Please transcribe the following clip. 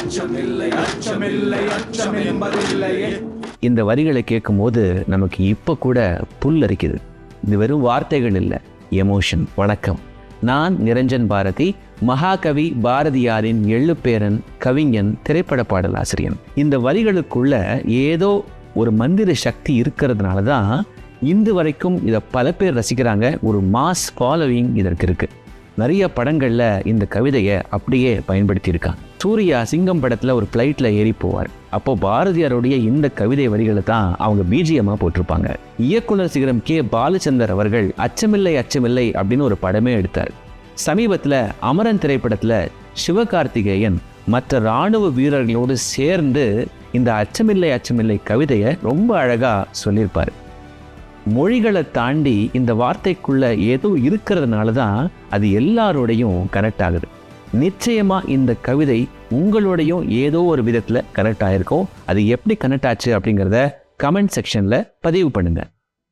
அச்சமில்லை அச்சமில்லை அச்சம் என்பதில்லையே. இந்த வரிகளை கேட்கும் போது நமக்கு இப்போ கூட புல் அரிக்குது. இது வெறும் வார்த்தைகள் இல்லை, எமோஷன். வணக்கம், நான் நிரஞ்சன் பாரதி, மகாகவி பாரதியாரின் எள்ளுப்பேரன், கவிஞன், திரைப்பட பாடலாசிரியன். இந்த வரிகளுக்குள்ள ஏதோ ஒரு மந்திர சக்தி இருக்கிறதுனால தான் இன்று வரைக்கும் இதை பல பேர் ரசிக்கிறாங்க. ஒரு மாஸ் ஃபாலோவிங் இதற்கு இருக்கு. நிறைய படங்களில் இந்த கவிதையை அப்படியே பயன்படுத்தியிருக்காங்க. சூர்யா சிங்கம் படத்தில் ஒரு ஃப்ளைட்டில் ஏறி போவார். அப்போ பாரதியாருடைய இந்த கவிதை வரிகளை தான் அவங்க பிஜிஎம்மாக போட்டிருப்பாங்க. இயக்குனர் சிகரம் கே பாலச்சந்தர் அவர்கள் அச்சமில்லை அச்சமில்லை அப்படின்னு ஒரு படமே எடுத்தார். சமீபத்தில் அமரன் திரைப்படத்தில் சிவகார்த்திகேயன் மற்ற இராணுவ வீரர்களோடு சேர்ந்து இந்த அச்சமில்லை அச்சமில்லை கவிதையை ரொம்ப அழகாக சொல்லியிருப்பார். மொழிகளை தாண்டி இந்த வார்த்தைக்குள்ள ஏதோ இருக்கிறதுனால தான் அது எல்லாரோடையும் கனெக்ட் ஆகுது. நிச்சயமாக இந்த கவிதை உங்களோடையும் ஏதோ ஒரு விதத்தில் கனெக்ட் ஆகிருக்கும். அது எப்படி கனெக்ட் ஆச்சு அப்படிங்கிறத கமெண்ட் செக்ஷனில் பதிவு பண்ணுங்கள்.